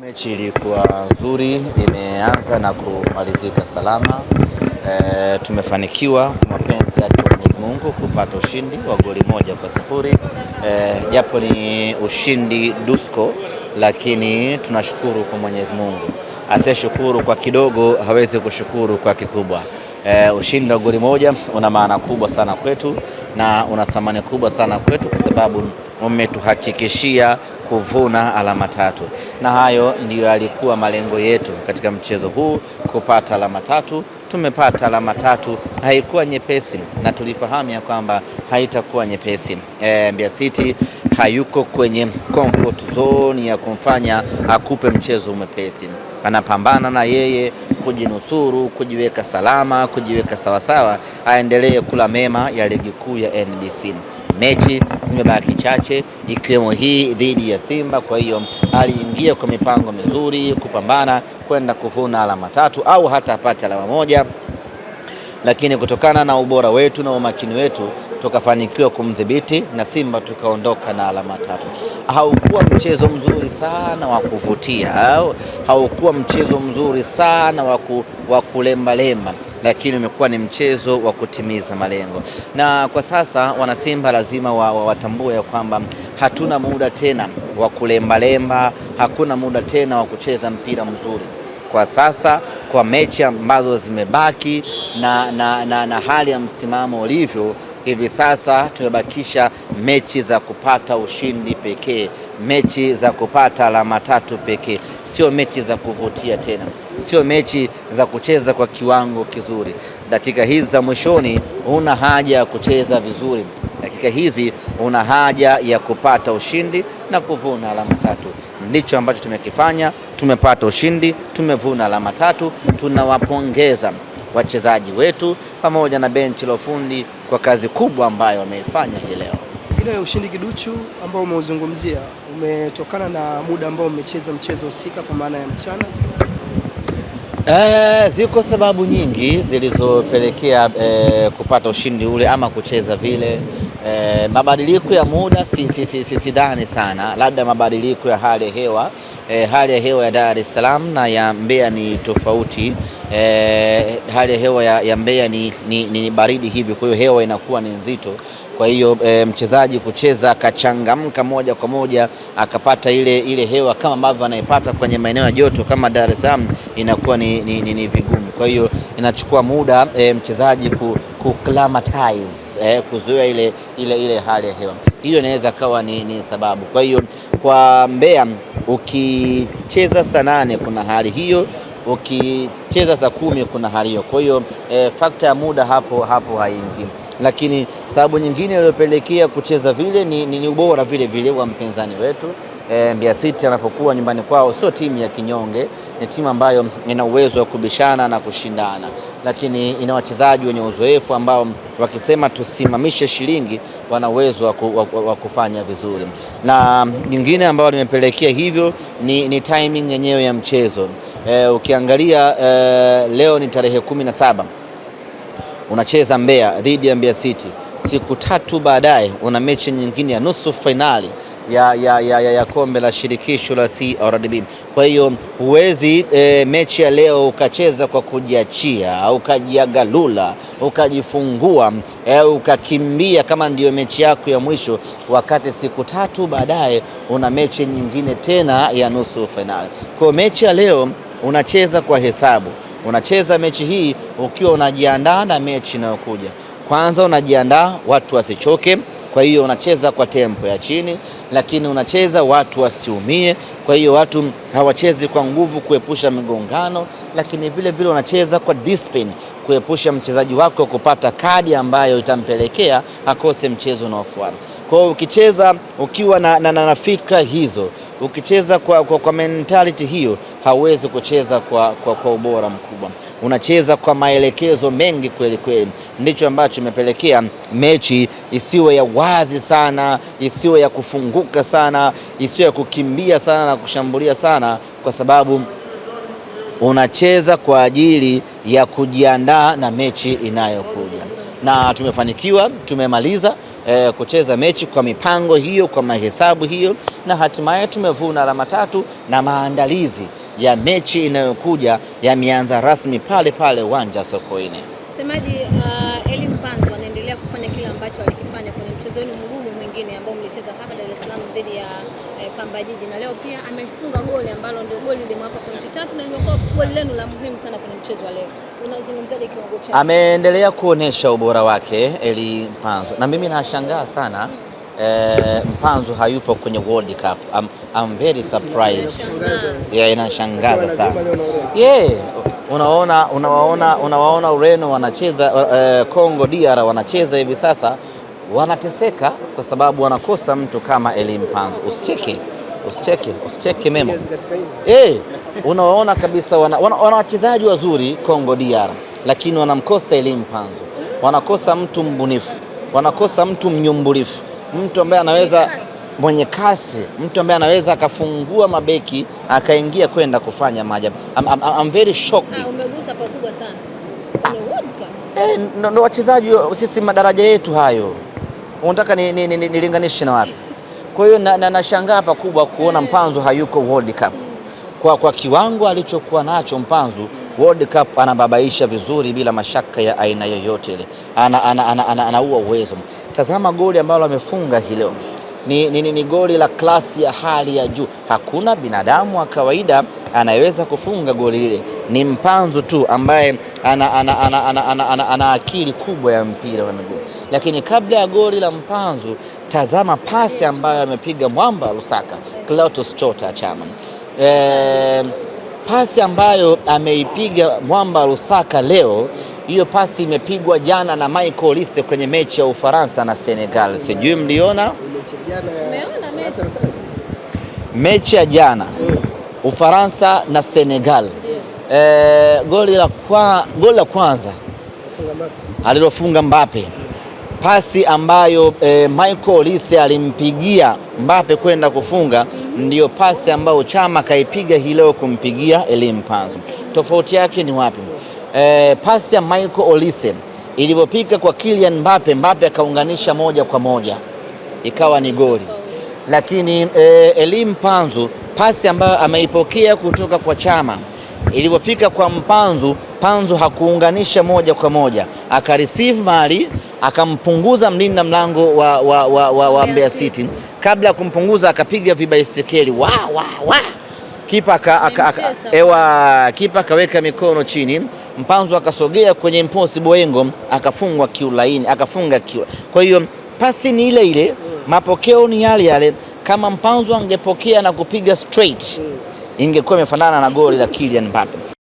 Mechi ilikuwa nzuri, imeanza na kumalizika salama. Tumefanikiwa mapenzi ya Mwenyezi Mungu kupata ushindi wa goli 1-0. Japo ni ushindi dusko, lakini tunashukuru kwa Mwenyezi Mungu. Asiyeshukuru kwa kidogo hawezi kushukuru kwa kikubwa. Ushindi wa goli 1 una maana kubwa sana kwetu na una thamani kubwa sana kwetu, kwa sababu umetuhakikishia kuvuna alama 3, na hayo ndiyo yalikuwa malengo yetu katika mchezo huu, kupata alama 3. Tumepata alama 3. Haikuwa nyepesi na tulifahamu ya kwamba haitakuwa nyepesi. Mbeya City hayuko kwenye comfort zone ya kumfanya akupe mchezo mwepesi. Anapambana na yeye kujinusuru, kujiweka salama, kujiweka sawasawa, aendelee kula mema ya ligi kuu ya NBC. Mechi zimebaki chache, ikiwemo hii dhidi ya Simba. Kwa hiyo aliingia kwa mipango mizuri kupambana kwenda kuvuna alama 3 au hata apate alama 1, lakini kutokana na ubora wetu na umakini wetu tukafanikiwa kumdhibiti na Simba tukaondoka na alama 3. Haukuwa mchezo mzuri sana wa kuvutia, haukuwa mchezo mzuri sana wa kulemba-lemba, lakini umekuwa ni mchezo wa kutimiza malengo. Na kwa sasa wana Simba lazima watambue ya kwamba hatuna muda tena wa kulemba-lemba, hakuna muda tena wa kucheza mpira mzuri. Kwa sasa, kwa mechi ambazo zimebaki na hali ya msimamo ulivyo hivi sasa, tumebakisha mechi za kupata ushindi pekee, mechi za kupata alama 3 pekee. Sio mechi za kuvutia tena, sio mechi za kucheza kwa kiwango kizuri. Dakika hizi za mwishoni una haja ya kucheza vizuri. Dakika hizi una haja ya kupata ushindi na kuvuna alama 3. Ndicho ambacho tumekifanya. Tumepata ushindi, tumevuna alama 3. Tunawapongeza wachezaji wetu pamoja na benchi la ufundi kwa kazi kubwa ambayo wameifanya hii leo. Ile ushindi kiduchu ambao umeuzungumzia umetokana na muda ambao umecheza mchezo husika, kwa maana ya mchana. Ziko sababu nyingi zilizopelekea kupata ushindi ule ama kucheza vile. Mabadiliko ya muda sidhani sana, labda mabadiliko ya hali ya hewa. Hali ya hewa ya Dar es Salaam na ya Mbeya ni tofauti. Hali ya hewa ya Mbeya ni baridi hivi, kwa hiyo hewa inakuwa ni nzito. Kwa hiyo mchezaji kucheza akachangamka moja kwa moja akapata ile hewa kama ambavyo anaipata kwenye maeneo ya joto kama Dar es Salaam, inakuwa ni vigumu. Kwa hiyo inachukua muda mchezaji kuclimatize, kuzoea ile hali ya hewa. Hiyo inaweza kawa ni sababu. Kwa hiyo kwa Mbeya ukicheza saa 8 kuna hali hiyo, ukicheza saa 10 kuna hali hiyo. Kwa hiyo fakta ya muda hapo haingi, lakini sababu nyingine iliyopelekea kucheza vile ni ubora vile vile wa mpinzani wetu. Mbeya City anapokuwa nyumbani kwao sio timu ya kinyonge, ni timu ambayo ina uwezo wa kubishana na kushindana, lakini ina wachezaji wenye uzoefu ambao wakisema tusimamishe shilingi wana uwezo wa kufanya vizuri. Na nyingine ambayo limepelekea hivyo ni timing yenyewe ya mchezo. Ukiangalia leo ni tarehe 17, unacheza Mbeya dhidi ya Mbeya City. Siku 3 baadaye una mechi nyingine ya nusu finali ya kombe la shirikisho la CRDB. Kwa hiyo huwezi mechi ya leo ukacheza kwa kujiachia au ukajiagalula, ukajifungua, ukakimbia kama ndiyo mechi yako ya mwisho, wakati siku 3 baadaye una mechi nyingine tena ya nusu finali. Kwa mechi ya leo unacheza kwa hesabu. Unacheza mechi hii ukiwa unajiandaa na mechi inayokuja. Kwanza unajiandaa watu wasichoke, kwa hiyo unacheza kwa tempo ya chini, lakini unacheza watu wasiumie, kwa hiyo watu hawachezi kwa nguvu kuepusha migongano, lakini vile vile unacheza kwa discipline kuepusha mchezaji wako kupata kadi ambayo itampelekea akose mchezo unaofuata. Kwa hiyo ukicheza ukiwa na fikra hizo, ukicheza kwa mentality hiyo, hauwezi kucheza kwa ubora mkubwa. Unacheza kwa maelekezo mengi kweli kweli. Ndicho ambacho imepelekea mechi isiwe ya wazi sana, isiwe ya kufunguka sana, isiwe ya kukimbia sana na kushambulia sana, kwa sababu unacheza kwa ajili ya kujiandaa na mechi inayokuja. Na tumefanikiwa, tumemaliza kucheza mechi kwa mipango hiyo, kwa mahesabu hiyo, na hatimaye tumevuna alama 3 na maandalizi ya mechi inayokuja yameanza rasmi pale pale uwanja Sokoine. Semaji, Elly Mpanzu anaendelea kufanya kile ambacho alikifanya kwenye mchezo wenu mgumu mwingine ambao mlicheza hapa Dar es Salaam dhidi ya Pamba Jiji, na leo pia amefunga goli ambalo ndio goli limewapa pointi 3 na limekuwa goli lenu la muhimu sana kwenye mchezo wa leo. Unazungumzaje kiwango chake? Ameendelea kuonesha ubora wake Elly Mpanzu, na mimi nashangaa sana Mpanzu hayupo kwenye World Cup. I'm very surprised. Inashangaza sana. Unawaona Ureno wanacheza, Congo DR wanacheza hivi sasa, wanateseka kwa sababu wanakosa mtu kama Elly Mpanzu. Usicheke memo. Unawaona kabisa wana wachezaji wazuri Congo DR, lakini wanamkosa Elly Mpanzu. Wanakosa mtu mbunifu, wanakosa mtu mnyumbulifu, mtu ambaye anaweza mwenye kasi, mtu ambaye anaweza akafungua mabeki akaingia kwenda kufanya maajabu. I'm very shocked. Umegusa pakubwa sana sasa kwenye World Cup. Ndo wachezaji sisi, madaraja yetu hayo, unataka nilinganishe na wapi? Kwa hiyo nashangaa pakubwa kuona Mpanzu hayuko World Cup. Kwa kiwango alichokuwa nacho Mpanzu, World Cup anababaisha vizuri bila mashaka ya aina yoyote ile. Anaua uwezo. Tazama goli ambalo amefunga hii leo. Ni goli la klasi ya hali ya juu. Hakuna binadamu wa kawaida anayeweza kufunga goli lile. Ni Mpanzu tu ambaye ana akili kubwa ya mpira wa miguu. Lakini kabla ya goli la Mpanzu, tazama pasi ambayo amepiga mwamba Lusaka, Clatous Chota Chama. Pasi ambayo ameipiga mwamba Lusaka leo, hiyo pasi imepigwa jana na Michael Olise kwenye mechi ya Ufaransa na Senegal. Sijui mliona mechi ya jana Ufaransa na Senegal. Goli la kwanza alilofunga Mbappe, pasi ambayo Michael Olise alimpigia Mbappe kwenda kufunga, ndiyo pasi ambayo Chama kaipiga hii leo kumpigia Elly Mpanzu. Tofauti yake ni wapi? Pasi ya Michael Olise ilivyopika kwa Kylian Mbappe, Mbappe akaunganisha moja kwa moja ikawa ni goli. Lakini Elly Mpanzu, pasi ambayo ameipokea kutoka kwa Chama, ilivyofika kwa Mpanzu, Mpanzu hakuunganisha moja kwa moja, akareceive mali, akampunguza mlinda mlango wa Mbeya City. Kabla ya kumpunguza akapiga vibaisikeli kipa akaweka mikono chini, Mpanzu akasogea kwenye impossible angle, akafungwa kiulaini, akafunga kiu. Kwa hiyo pasi ni ile ile, mapokeo ni yale yale. Kama Mpanzu angepokea na kupiga straight, ingekuwa imefanana na goli la Kylian Mbappe.